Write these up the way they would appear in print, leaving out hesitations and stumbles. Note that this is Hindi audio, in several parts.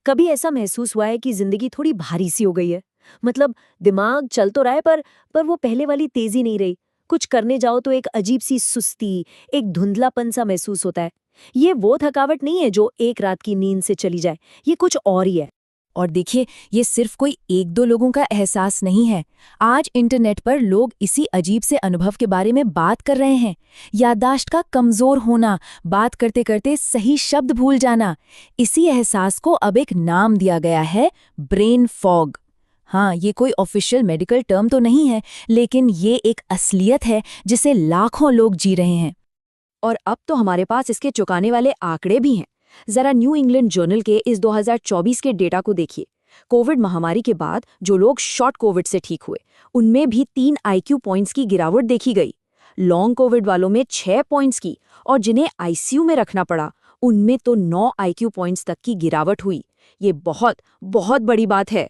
कभी ऐसा महसूस हुआ है कि जिंदगी थोड़ी भारी सी हो गई है? मतलब दिमाग चल तो रहा है पर वो पहले वाली तेजी नहीं रही। कुछ करने जाओ तो एक अजीब सी सुस्ती, एक धुंधलापन सा महसूस होता है। ये वो थकावट नहीं है जो एक रात की नींद से चली जाए, ये कुछ और ही है। और देखिए, ये सिर्फ कोई एक दो लोगों का एहसास नहीं है। आज इंटरनेट पर लोग इसी अजीब से अनुभव के बारे में बात कर रहे हैं। याददाश्त का कमजोर होना, बात करते करते सही शब्द भूल जाना, इसी एहसास को अब एक नाम दिया गया है, ब्रेन फॉग। हाँ, ये कोई ऑफिशियल मेडिकल टर्म तो नहीं है, लेकिन ये एक असलियत है जिसे लाखों लोग जी रहे हैं। और अब तो हमारे पास इसके चौंकाने वाले आंकड़े भी हैं। जरा न्यू इंग्लैंड जर्नल के इस 2024 के डेटा को देखिए। कोविड महामारी के बाद जो लोग शॉर्ट कोविड से ठीक हुए, उनमें भी 3 आईक्यू पॉइंट्स की गिरावट देखी गई। लॉन्ग कोविड वालों में 6 पॉइंट्स की, और जिन्हें आईसीयू में रखना पड़ा, उनमें तो 9 आईक्यू पॉइंट्स तक की गिरावट हुई। ये बहुत बहुत बड़ी बात है।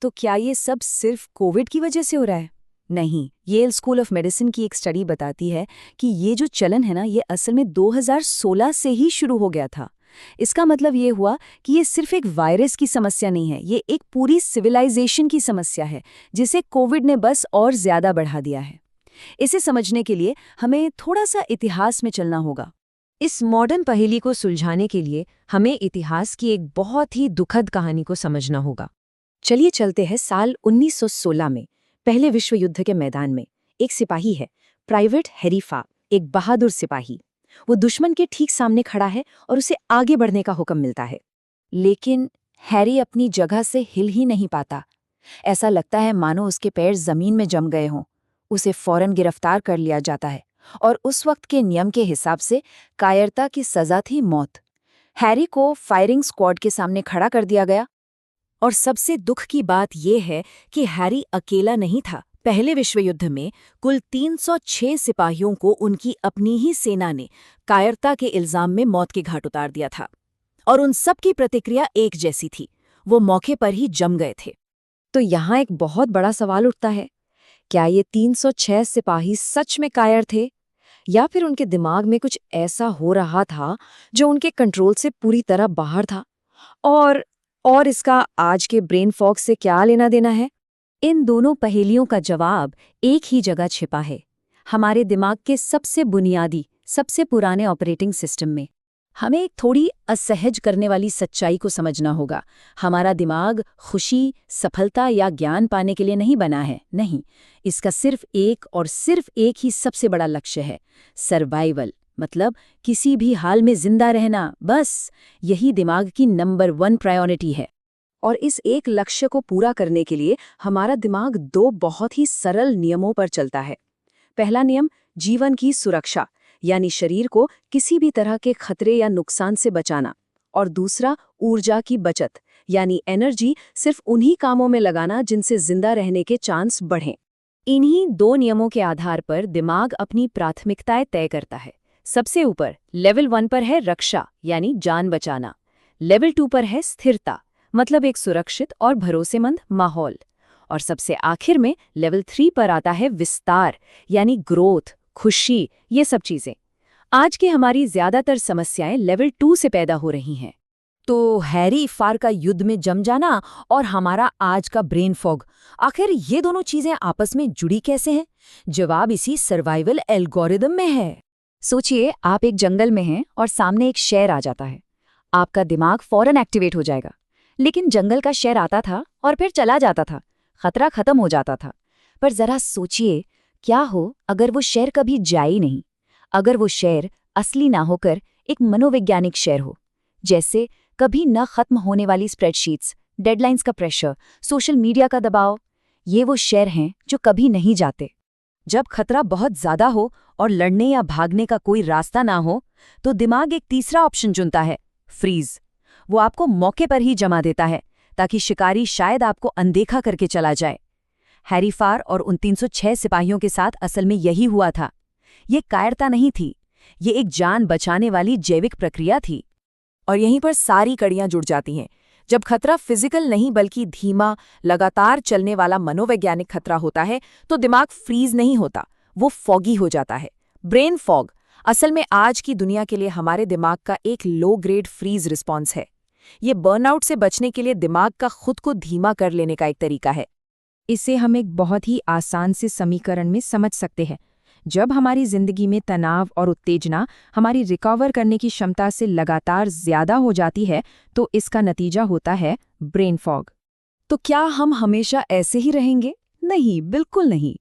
तो क्या ये सब सिर्फ कोविड की वजह से हो रहा है? नहीं, येल स्कूल ऑफ मेडिसिन की एक स्टडी बताती है कि ये जो चलन है ना, ये असल में 2016 से ही शुरू हो गया था। इसका मतलब ये हुआ कि ये सिर्फ एक वायरस की समस्या नहीं है, ये एक पूरी सिविलाइजेशन की समस्या है, जिसे कोविड ने बस और ज्यादा बढ़ा दिया है। इसे समझने के लिए हमें थोड़ा सा इतिहास में चलना होगा। इस मॉडर्न पहेली को सुलझाने के लिए हमें इतिहास की एक बहुत ही दुखद कहानी को समझना होगा। चलिए चलते हैं साल 1916 में, पहले विश्व युद्ध के मैदान में। एक सिपाही है, प्राइवेट हैरी फार, एक बहादुर सिपाही। वो दुश्मन के ठीक सामने खड़ा है और उसे आगे बढ़ने का हुक्म मिलता है। लेकिन हैरी अपनी जगह से हिल ही नहीं पाता। ऐसा लगता है मानो उसके पैर जमीन में जम गए हों। उसे फौरन गिरफ्तार कर लिया जाता है, और उस वक्त के नियम के हिसाब से कायरता की सजा थी मौत। हैरी को फायरिंग स्क्वाड के सामने खड़ा कर दिया गया। और सबसे दुख की बात यह है कि हैरी अकेला नहीं था। पहले विश्व युद्ध में कुल 306 सिपाहियों को उनकी अपनी ही सेना ने कायरता के इल्जाम में मौत के घाट उतार दिया था, और उन सब की प्रतिक्रिया एक जैसी थी, वो मौके पर ही जम गए थे। तो यहाँ एक बहुत बड़ा सवाल उठता है, क्या ये 306 सिपाही सच में कायर थे, या फिर उनके दिमाग में कुछ ऐसा हो रहा था जो उनके कंट्रोल से पूरी तरह बाहर था? और इसका आज के ब्रेन फॉग से क्या लेना देना है? इन दोनों पहेलियों का जवाब एक ही जगह छिपा है, हमारे दिमाग के सबसे बुनियादी, सबसे पुराने ऑपरेटिंग सिस्टम में। हमें एक थोड़ी असहज करने वाली सच्चाई को समझना होगा। हमारा दिमाग खुशी, सफलता या ज्ञान पाने के लिए नहीं बना है, नहीं। इसका सिर्फ एक ही सबसे बड़ा लक्ष्य है, सर्वाइवल, मतलब किसी भी हाल में जिंदा रहना। बस यही दिमाग की नंबर 1 प्रायोरिटी है। और इस एक लक्ष्य को पूरा करने के लिए हमारा दिमाग 2 बहुत ही सरल नियमों पर चलता है। पहला नियम, जीवन की सुरक्षा, यानी शरीर को किसी भी तरह के खतरे या नुकसान से बचाना। और दूसरा, ऊर्जा की बचत, यानी एनर्जी सिर्फ उन्हीं कामों में लगाना जिनसे जिंदा रहने के चांस बढ़ें। इन्हीं 2 नियमों के आधार पर दिमाग अपनी प्राथमिकताएं तय करता है। सबसे ऊपर लेवल 1 पर है रक्षा, यानी जान बचाना। लेवल 2 पर है स्थिरता, मतलब एक सुरक्षित और भरोसेमंद माहौल। और सबसे आखिर में लेवल 3 पर आता है विस्तार, यानी ग्रोथ, खुशी, ये सब चीजें। आज की हमारी ज्यादातर समस्याएं लेवल 2 से पैदा हो रही हैं। तो हैरी फार का युद्ध में जम जाना और हमारा आज का ब्रेन फॉग, आखिर ये दोनों चीजें आपस में जुड़ी कैसे हैं? जवाब इसी सर्वाइवल एल्गोरिदम में है। सोचिए, आप एक जंगल में हैं और सामने एक शेर आ जाता है। आपका दिमाग फौरन एक्टिवेट हो जाएगा। लेकिन जंगल का शेर आता था और फिर चला जाता था, खतरा खत्म हो जाता था। पर जरा सोचिए, क्या हो अगर वो शेर कभी जाए ही नहीं? अगर वो शेर असली ना होकर एक मनोवैज्ञानिक शेर हो, जैसे कभी न खत्म होने वाली स्प्रेडशीट्स, डेडलाइंस का प्रेशर, सोशल मीडिया का दबाव। ये वो शेर हैं जो कभी नहीं जाते। जब खतरा बहुत ज्यादा हो और लड़ने या भागने का कोई रास्ता ना हो, तो दिमाग एक तीसरा ऑप्शन चुनता है, फ्रीज। वो आपको मौके पर ही जमा देता है, ताकि शिकारी शायद आपको अनदेखा करके चला जाए। हैरी फार और उन 306 सिपाहियों के साथ असल में यही हुआ था। ये कायरता नहीं थी, ये एक जान बचाने वाली जैविक प्रक्रिया थी। और यहीं पर सारी कड़ियां जुड़ जाती हैं। जब खतरा फिजिकल नहीं बल्कि धीमा, लगातार चलने वाला मनोवैज्ञानिक खतरा होता है, तो दिमाग फ्रीज नहीं होता, वो फॉगी हो जाता है। ब्रेन फॉग असल में आज की दुनिया के लिए हमारे दिमाग का एक लो ग्रेड फ्रीज रिस्पॉन्स है। ये बर्नआउट से बचने के लिए दिमाग का खुद को धीमा कर लेने का एक तरीका है। इसे हम एक बहुत ही आसान से समीकरण में समझ सकते हैं। जब हमारी जिंदगी में तनाव और उत्तेजना हमारी रिकवर करने की क्षमता से लगातार ज्यादा हो जाती है, तो इसका नतीजा होता है ब्रेन फॉग। तो क्या हम हमेशा ऐसे ही रहेंगे? नहीं, बिल्कुल नहीं।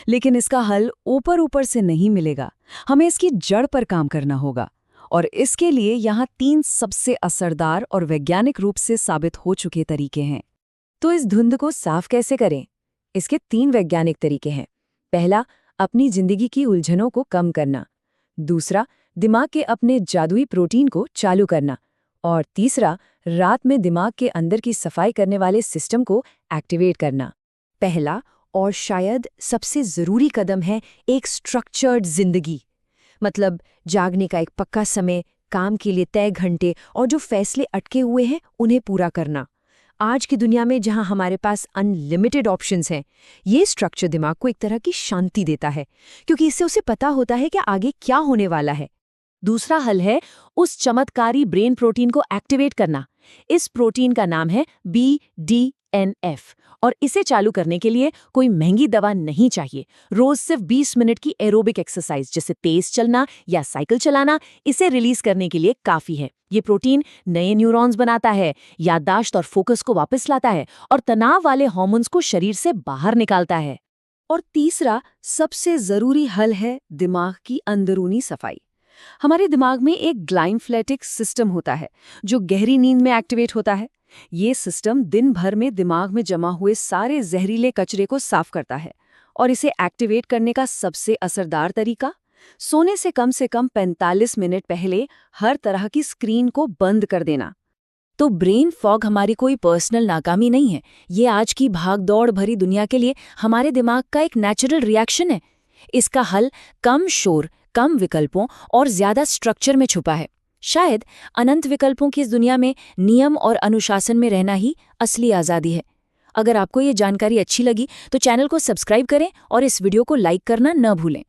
लेकिन इसका हल ऊपर ऊपर से नहीं मिलेगा। हमें इसकी जड़ पर काम करना होगा। और इसके लिए यहाँ 3 सबसे असरदार और वैज्ञानिक रूप से साबित हो चुके तरीके हैं। तो इस धुंध को साफ कैसे करें? इसके 3 वैज्ञानिक तरीके हैं। पहला, अपनी जिंदगी की उलझनों को कम करना। दूसरा, दिमाग के अपने जादुई प्रोटीन को चालू करना। और तीसरा, रात में दिमाग के अंदर की सफाई करने वाले सिस्टम को एक्टिवेट करना। पहला और शायद सबसे जरूरी कदम है एक स्ट्रक्चर्ड जिंदगी। मतलब जागने का एक पक्का समय, काम के लिए तय घंटे और जो फैसले अटके हुए हैं उन्हें पूरा करना। आज की दुनिया में जहां हमारे पास अनलिमिटेड ऑप्शंस हैं, ये स्ट्रक्चर दिमाग को एक तरह की शांति देता है, क्योंकि इससे उसे पता होता है कि आगे क्या होने वाला है। दूसरा हल है उस चमत्कारी ब्रेन प्रोटीन को एक्टिवेट करना। इस प्रोटीन का नाम है BDNF और इसे चालू करने के लिए कोई महंगी दवा नहीं चाहिए। रोज सिर्फ 20 मिनट की एरोबिक एक्सरसाइज जैसे तेज चलना या साइकिल चलाना इसे रिलीज करने के लिए काफी है। ये प्रोटीन नए न्यूरॉन्स बनाता है, याददाश्त और फोकस को वापस लाता है और तनाव वाले हार्मोन्स को शरीर से बाहर निकालता है। और तीसरा सबसे जरूरी हल है दिमाग की अंदरूनी सफाई। हमारे दिमाग में एक ग्लाइम्फेटिक सिस्टम होता है जो गहरी नींद में एक्टिवेट होता है। ये सिस्टम दिन भर में दिमाग में जमा हुए सारे जहरीले कचरे को साफ करता है और इसे एक्टिवेट करने का सबसे असरदार तरीका, सोने से कम 45 मिनट पहले हर तरह की स्क्रीन को बंद कर देना। तो ब्रेन फॉग हमारी कोई पर्सनल नाकामी नहीं है, ये आज की भागदौड़ भरी दुनिया के लिए हमारे दिमाग का एक नेचुरल रिएक्शन है। इसका हल कम शोर, कम विकल्पों और ज्यादा स्ट्रक्चर में छुपा है। शायद अनंत विकल्पों की इस दुनिया में नियम और अनुशासन में रहना ही असली आज़ादी है। अगर आपको ये जानकारी अच्छी लगी तो चैनल को सब्सक्राइब करें और इस वीडियो को लाइक करना न भूलें।